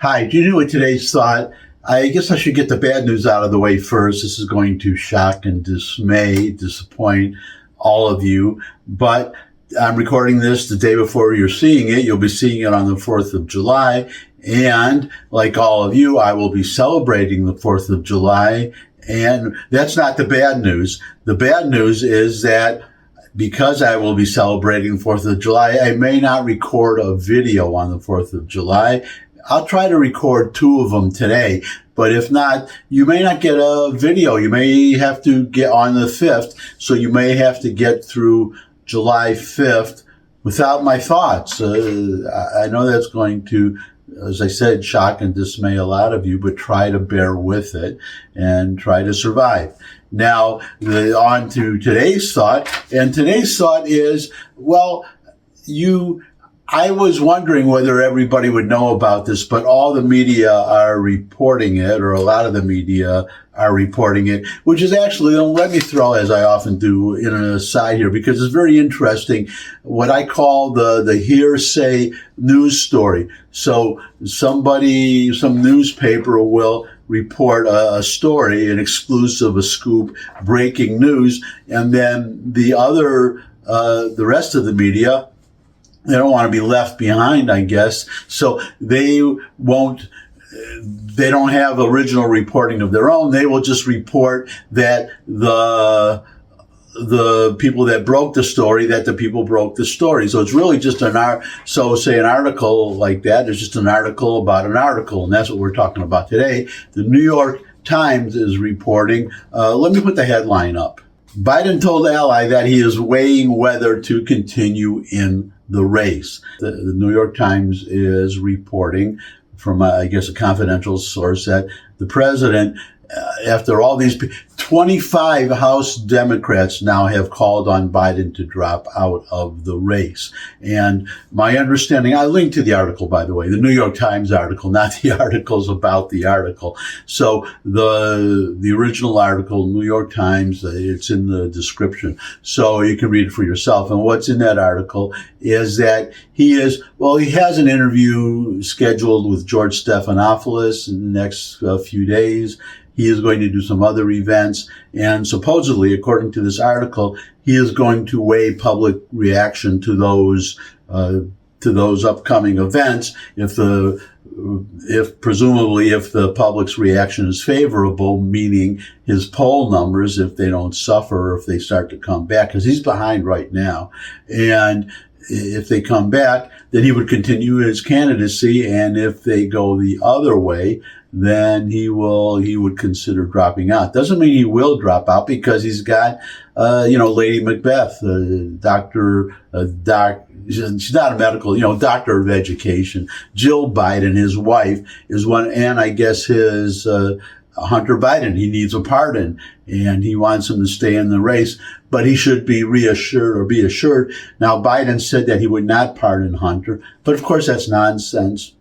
Hi, do you know what today's thought? I guess I should get the bad news out of the way first. This is going to shock and disappoint all of you. But I'm recording this the day before you're seeing it. You'll be seeing it on the 4th of July. And like all of you, I will be celebrating the 4th of July. And that's not the bad news. The bad news is that because I will be celebrating the 4th of July, I may not record a video on the 4th of July. I'll try to record 2 of them today, but if not, you may not get a video. You may have to get on the 5th, so you may have to get through July 5th without my thoughts. I know that's going to, as I said, shock and dismay a lot of you, but try to bear with it and try to survive. Now, on to today's thought, and today's thought is, well, I was wondering whether everybody would know about this, but all the media are reporting it, or a lot of the media are reporting it, which is actually, let me throw, as I often do, in an aside here, because it's very interesting, what I call the hearsay news story. So some newspaper will report a story, an exclusive, a scoop, breaking news, and then the rest of the media, they don't want to be left behind, I guess. So they don't have original reporting of their own. They will just report that the people that broke the story, that the people broke the story. So it's really just an article like that is just an article about an article. And that's what we're talking about today. The New York Times is reporting. Let me put the headline up. Biden told ally that he is weighing whether to continue in the race. The New York Times is reporting from, I guess, a confidential source that the president, after all these 25 House Democrats now have called on Biden to drop out of the race. And my understanding, I linked to the article, by the way, the New York Times article, not the articles about the article. So the original article, New York Times, it's in the description. So you can read it for yourself. And what's in that article is that he has an interview scheduled with George Stephanopoulos in the next few days. He is going to do some other events, and supposedly, according to this article, he is going to weigh public reaction to those upcoming events. If presumably the public's reaction is favorable, meaning his poll numbers, if they don't suffer, or if they start to come back, because he's behind right now, and if they come back, then he would continue his candidacy, and if they go the other way, then he would consider dropping out. Doesn't mean he will drop out, because he's got, Lady Macbeth, she's not a medical, doctor of education. Jill Biden, his wife, is one, and I guess his, Hunter Biden, he needs a pardon, and he wants him to stay in the race, but he should be assured. Now, Biden said that he would not pardon Hunter, but of course that's nonsense.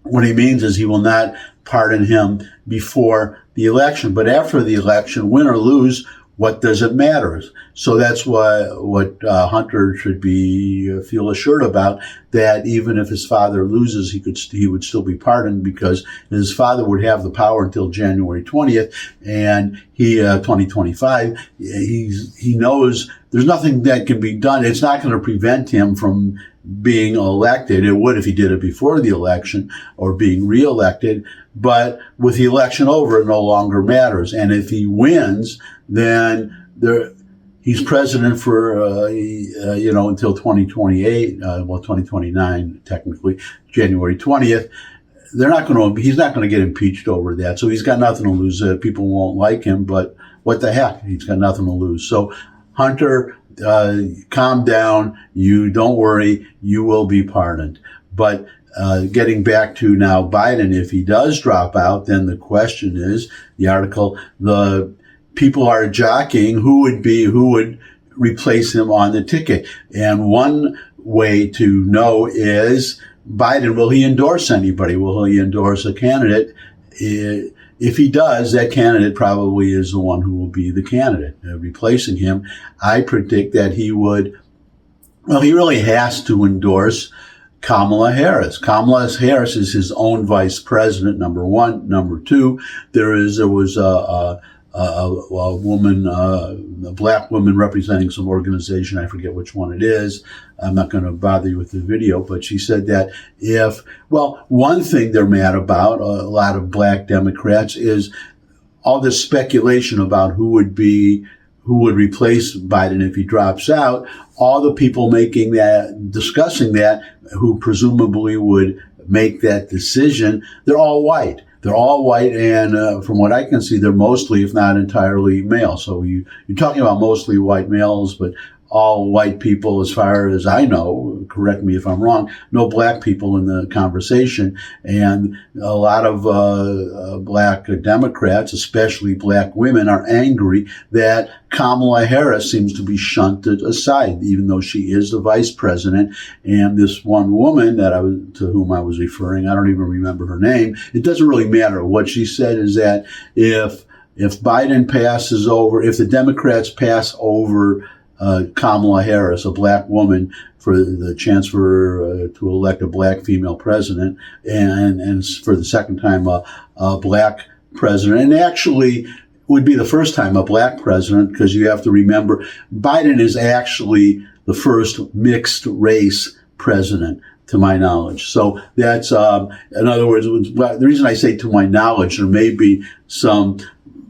What he means is he will not pardon him before the election, but after the election, win or lose, what does it matter? So that's what Hunter should feel assured about, that even if his father loses, he would still be pardoned, because his father would have the power until January 20th, and 2025. He knows there's nothing that can be done. It's not going to prevent him from being elected. It would if he did it before the election, or being reelected. But with the election over, it no longer matters. And if he wins, then he's president for, until 2028, 2029, technically, January 20th. He's not going to get impeached over that. So he's got nothing to lose. People won't like him, but what the heck? He's got nothing to lose. So Hunter, calm down. You don't worry. You will be pardoned. But getting back to now Biden, if he does drop out, then the question is, the article, the people are jockeying who would replace him on the ticket. And one way to know is Biden, will he endorse anybody? Will he endorse a candidate? If he does, that candidate probably is the one who will be the candidate replacing him. I predict that he really has to endorse Kamala Harris. Kamala Harris is his own vice president, number one. Number two, there was a woman, a black woman representing some organization. I forget which one it is. I'm not going to bother you with the video, but she said that one thing they're mad about, a lot of black Democrats, is all this speculation about who would replace Biden if he drops out. All the people discussing that, who presumably would make that decision, they're all white. They're all white, and from what I can see, they're mostly, if not entirely, male. So you're talking about mostly white males, but all white people, as far as I know, correct me if I'm wrong, no black people in the conversation. And a lot of black Democrats, especially black women, are angry that Kamala Harris seems to be shunted aside, even though she is the vice president. And this one woman to whom I was referring, I don't even remember her name. It doesn't really matter. What she said is that if Biden passes over, if the Democrats pass over Kamala Harris, a black woman, for the chance to elect a black female president, and for the second time a black president, and actually would be the first time a black president, because you have to remember Biden is actually the first mixed race president, to my knowledge. So that's, in other words, the reason I say to my knowledge, there may be some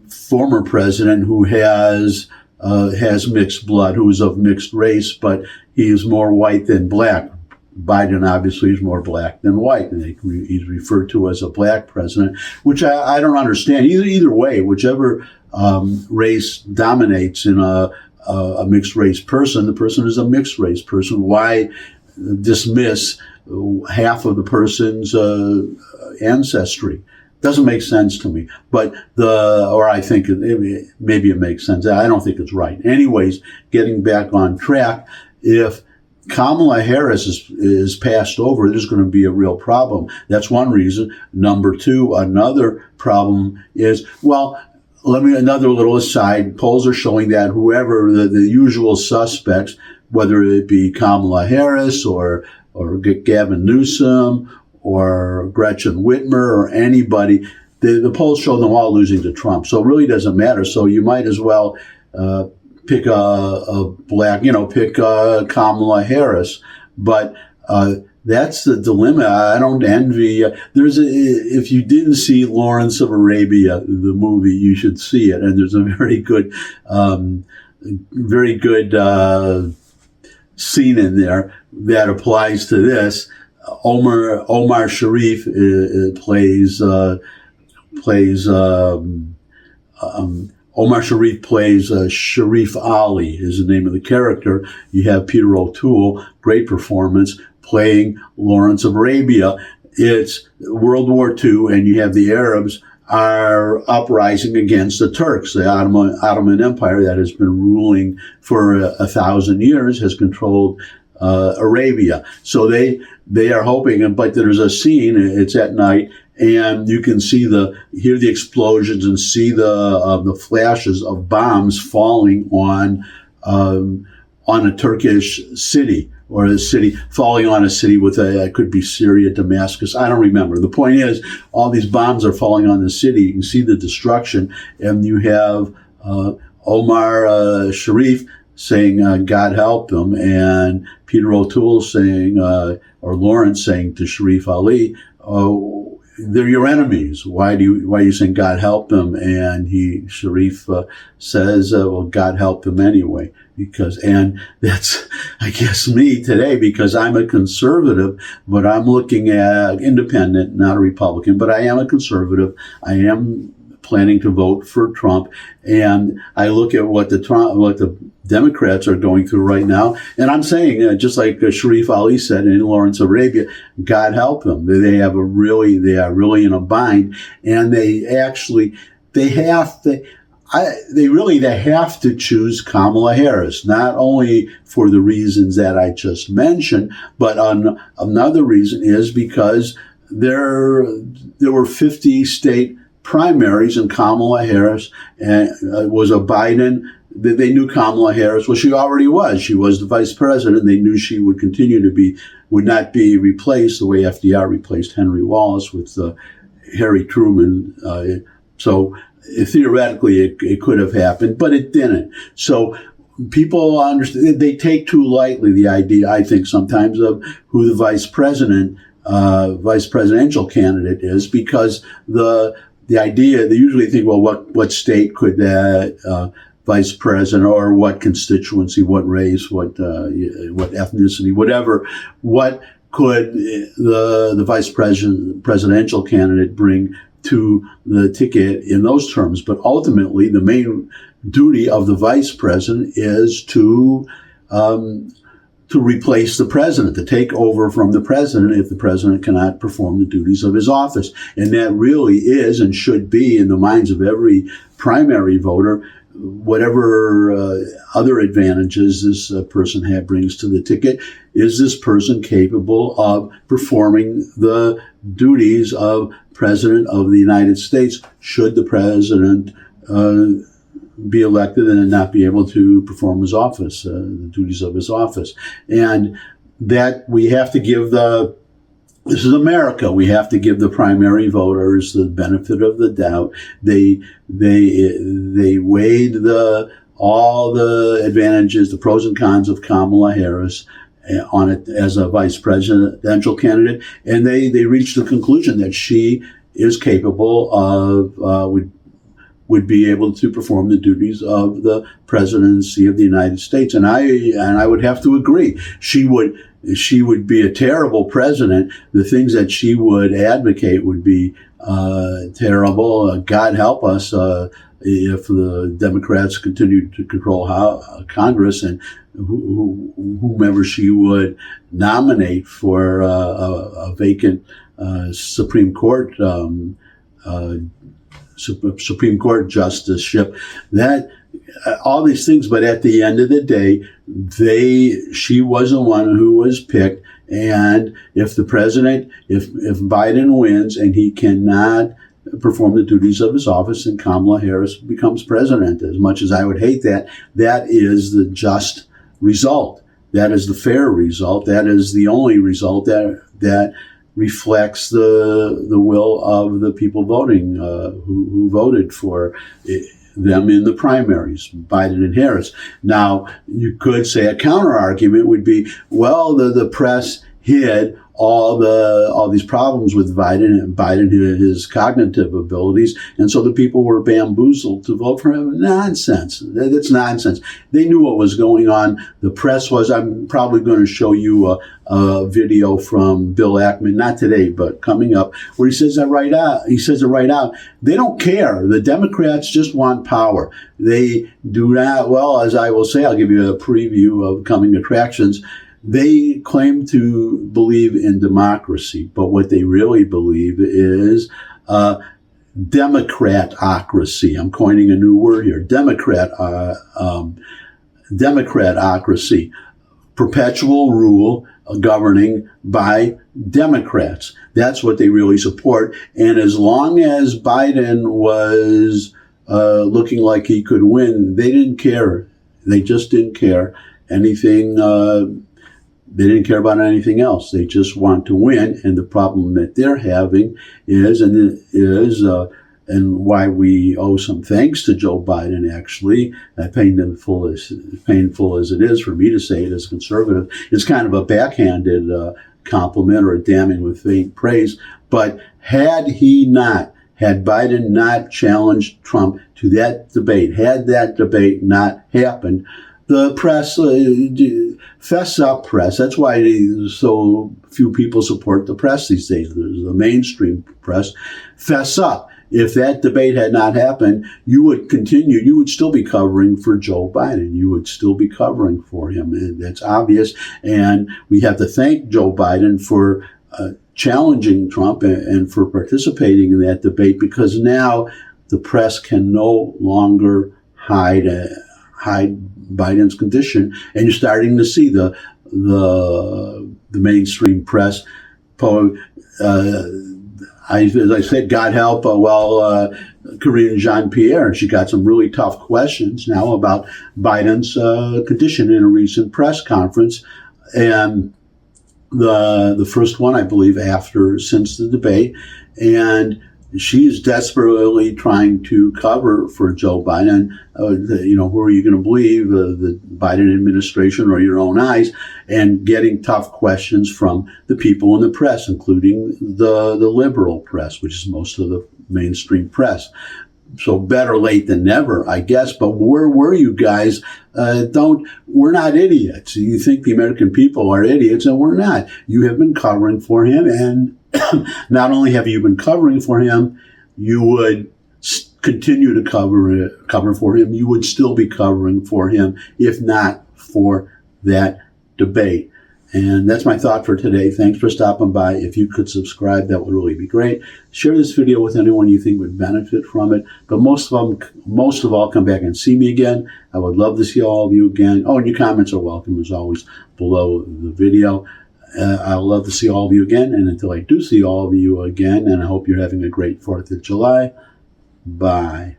former president who has mixed blood, who is of mixed race, but he is more white than black. Biden obviously is more black than white, and he's referred to as a black president, which I don't understand. Either way, whichever race dominates in a mixed race person, the person is a mixed race person. Why dismiss half of the person's ancestry? Doesn't make sense to me, or I think maybe it makes sense. I don't think it's right. Anyways, getting back on track, if Kamala Harris is passed over, there's going to be a real problem. That's one reason. Number two, another problem is, another little aside, polls are showing that whoever the usual suspects, whether it be Kamala Harris or Gavin Newsom or Gretchen Whitmer or anybody, the polls show them all losing to Trump. So it really doesn't matter. So you might as well pick pick Kamala Harris. But that's the dilemma. I don't envy. If you didn't see Lawrence of Arabia, the movie, you should see it. And there's a very good scene in there that applies to this. Omar Sharif plays Sharif Ali is the name of the character. You have Peter O'Toole, great performance, playing Lawrence of Arabia. It's World War II, and you have the Arabs are uprising against the Turks. The Ottoman Empire that has been ruling for 1,000 years has controlled Arabia. So they are hoping, but there's a scene, it's at night, and you can hear the explosions and see the flashes of bombs falling on a Turkish city, or a city falling on a city it could be Syria, Damascus, I don't remember. The point is, all these bombs are falling on the city. You can see the destruction, and you have Omar Sharif saying, God help them, and Peter O'Toole saying, or Lawrence saying to Sharif Ali, they're your enemies. Why are you saying God help them? And Sharif says, God help them anyway. And that's, I guess, me today, because I'm a conservative, but I'm looking at independent, not a Republican, but I am a conservative. I am planning to vote for Trump, and I look at what the Democrats are going through right now, and I'm saying, just like Sharif Ali said in Lawrence of Arabia, God help them. They are really in a bind, and they have to choose Kamala Harris, not only for the reasons that I just mentioned, but another reason is because there were 50 state primaries, and Kamala Harris was a Biden. They knew Kamala Harris. Well, she already was. She was the vice president. They knew she would continue to be would not be replaced the way FDR replaced Henry Wallace with Harry Truman. So theoretically, it could have happened, but it didn't. So people understand, they take too lightly the idea, I think, sometimes of who the vice presidential candidate is, because the idea, they usually think, well, what state could that vice president, or what constituency, what race, what ethnicity, whatever, what could the vice presidential candidate bring to the ticket in those terms. But ultimately, the main duty of the vice president is to replace the president, to take over from the president if the president cannot perform the duties of his office. And that really is and should be in the minds of every primary voter, whatever other advantages this person brings to the ticket. Is this person capable of performing the duties of President of the United States, should the president be elected and not be able to perform his office, the duties of his office? And that we have to give this is America. We have to give the primary voters the benefit of the doubt. They weighed all the advantages, the pros and cons of Kamala Harris on it as a vice presidential candidate, and they reached the conclusion that she is capable of would be able to perform the duties of the presidency of the United States. And I would have to agree. She would be a terrible president. The things that she would advocate would be terrible. God help us if the Democrats continue to control Congress, and whomever she would nominate for a vacant Supreme Court justiceship, that all these things. But at the end of the day, she was the one who was picked. And if Biden wins and he cannot perform the duties of his office, and Kamala Harris becomes president, as much as I would hate that, that is the just result. That is the fair result. That is the only result that reflects the will of the people voting, who voted for them in the primaries, Biden and Harris. Now, you could say a counter argument would be, well, the press hid all these problems with Biden, his cognitive abilities, and so the people were bamboozled to vote for him. Nonsense. That's nonsense. They knew what was going on. The press was. I'm probably going to show you a video from Bill Ackman, not today, but coming up, where he says it right out. They don't care. The Democrats just want power. They do not. Well, as I will say, I'll give you a preview of coming attractions. They claim to believe in democracy, but what they really believe is democratocracy. I'm coining a new word here. Democratocracy. Perpetual rule governing by Democrats. That's what they really support. And as long as Biden was looking like he could win, they didn't care. They just didn't care anything. They didn't care about anything else. They just want to win. And the problem that they're having is why we owe some thanks to Joe Biden, actually, painful as it is for me to say it as a conservative. It's kind of a backhanded compliment or a damning with faint praise. But had Biden not challenged Trump to that debate, had that debate not happened, the press, fess up press, that's why so few people support the press these days, the mainstream press, fess up. If that debate had not happened, you would still be covering for Joe Biden. You would still be covering for him. That's obvious. And we have to thank Joe Biden for challenging Trump and for participating in that debate, because now the press can no longer hide Biden's condition, and you're starting to see the mainstream press. As I said, God help, Karine Jean-Pierre, she got some really tough questions now about Biden's condition in a recent press conference, and the first one, I believe, since the debate, and she's desperately trying to cover for Joe Biden. Who are you going to believe, the Biden administration or your own eyes? And getting tough questions from the people in the press, including the liberal press, which is most of the mainstream press. So better late than never, I guess. But where were you guys? We're not idiots. You think the American people are idiots, and we're not. You have been covering for him, and not only have you been covering for him, you would continue to cover for him. You would still be covering for him, if not for that debate. And that's my thought for today. Thanks for stopping by. If you could subscribe, that would really be great. Share this video with anyone you think would benefit from it. But most of all, come back and see me again. I would love to see all of you again. Oh, and your comments are welcome, as always, below the video. I'd love to see all of you again. And until I do see all of you again, and I hope you're having a great 4th of July, bye.